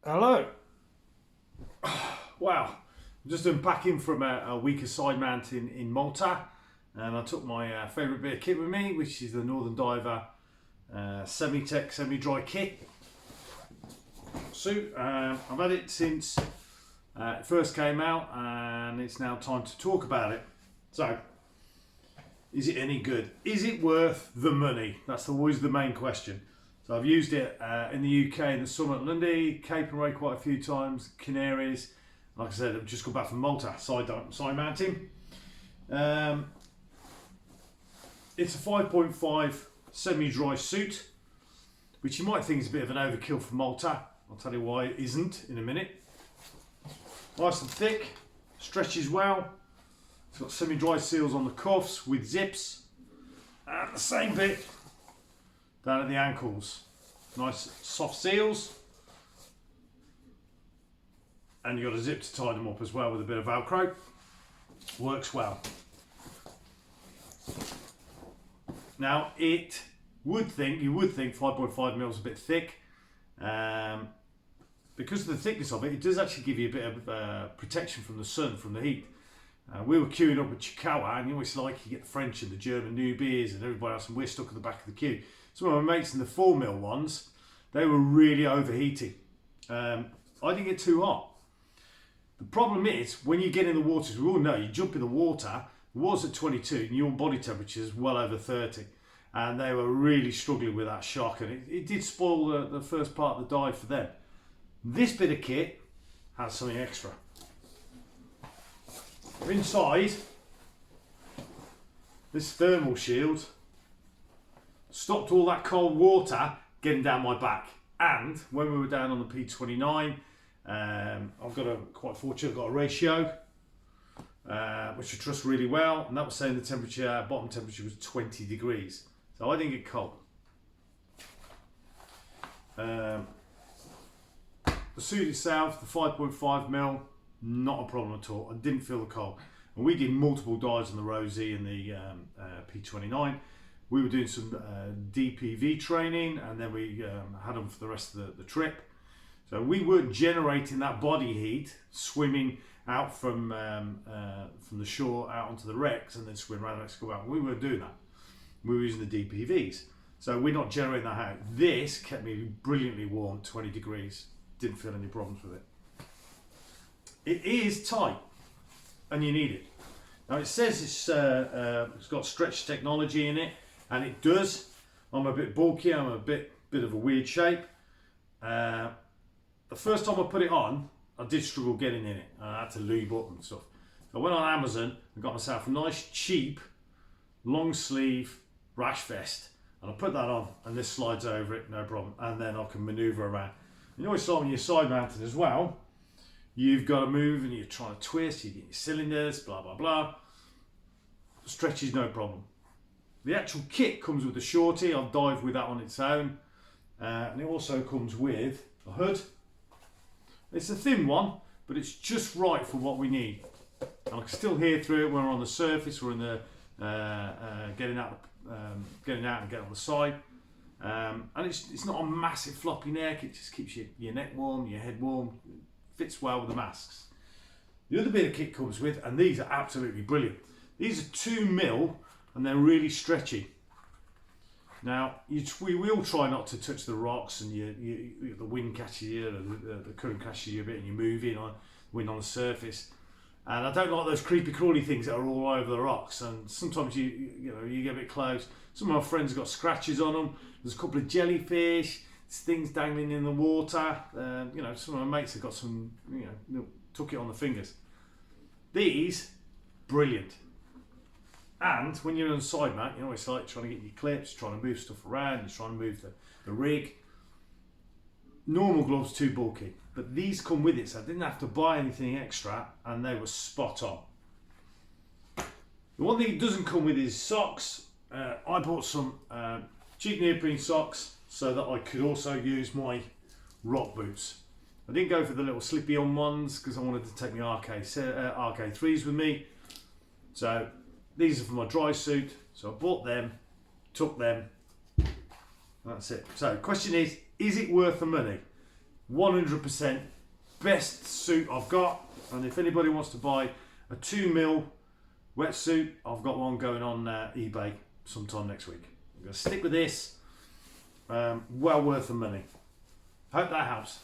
Hello. Wow, I'm just unpacking from a week of side mount in Malta, and I took my favourite bit of kit with me, which is the Northern Diver semitech semi-dry kit suit. I've had it since it first came out, and it's now time to talk about it. So, is it any good? Is it worth the money? That's always the main question. So I've used it in the UK in the summer at Lundy, Cape and Ray quite a few times, Canaries. Like I said, I've just got back from Malta, side mounting. It's a 5.5 semi-dry suit, which you might think is a bit of an overkill for Malta. I'll tell you why it isn't in a minute. Nice and thick, stretches well. It's got semi-dry seals on the cuffs with zips, and the same bit down at the ankles. Nice soft seals, and you've got a zip to tie them up as well with a bit of Velcro. Works well. Now you would think 5.5 mil is a bit thick. Because of the thickness of it, it does actually give you a bit of protection from the sun, from the heat. We were queuing up at Chikawa, and you always like you get the French and the German newbies and everybody else, and we're stuck at the back of the queue. Some of my mates in the 4 mil ones, they were really overheating. I didn't get too hot. The problem is, when you get in the water, as we all know, you jump in the water's at 22 and your body temperature is well over 30. And they were really struggling with that shock, and it did spoil the first part of the dive for them. This bit of kit has something extra. Inside, this thermal shield stopped all that cold water getting down my back. And when we were down on the P29, I've got quite fortunate, I've got a ratio which I trust really well, and that was saying the temperature, bottom temperature was 20 degrees. So I didn't get cold. The suit itself, the 5.5 mil, not a problem at all. I didn't feel the cold. And we did multiple dives on the Rosie and the P29. We were doing some DPV training, and then we had them for the rest of the trip. So we weren't generating that body heat, swimming out from the shore out onto the wrecks and then swim around the wrecks, go out. We weren't doing that. We were using the DPVs. So we're not generating that out. This kept me brilliantly warm, 20 degrees. Didn't feel any problems with it. It is tight, and you need it. Now it says it's got stretch technology in it, and it does. I'm a bit bulky, I'm a bit of a weird shape. The first time I put it on, I did struggle getting in it. I had to lube up and stuff. So I went on Amazon and got myself a nice cheap long sleeve rash vest, and I put that on, and this slides over it, no problem. And then I can manoeuvre around. You always saw when you're side mounted as well, you've got to move and you're trying to twist, you get your cylinders, blah blah blah. Stretch is no problem. The actual kit comes with a shorty. I'll dive with that on its own, and it also comes with a hood. It's a thin one, but it's just right for what we need. And I can still hear through it when we're on the surface, we're in the getting out and getting on the side. And it's not a massive floppy neck. It just keeps your neck warm, your head warm. Fits well with the masks. The other bit of kit comes with, and these are absolutely brilliant. These are 2 mil, and they're really stretchy. Now we will try not to touch the rocks, and the wind catches you, the current catches you a bit, and you move in on wind on the surface. And I don't like those creepy crawly things that are all over the rocks. And sometimes you get a bit close. Some of my friends have got scratches on them. There's a couple of jellyfish, things dangling in the water. Some of my mates have got some, took it on the fingers. These, brilliant. And when you're on side mount, it's like trying to get your clips, trying to move stuff around, you're trying to move the rig. Normal gloves too bulky, but these come with it, so I didn't have to buy anything extra, and they were spot on. The one thing it doesn't come with is socks. I bought some cheap neoprene socks so that I could also use my rock boots. I didn't go for the little slippy on ones because I wanted to take my RK3s with me. So these are for my dry suit. So I bought them, took them. That's it. So question is it worth the money? 100% best suit I've got. And if anybody wants to buy a 2mm wetsuit, I've got one going on eBay sometime next week. I'm going to stick with this. Well worth the money. Hope that helps.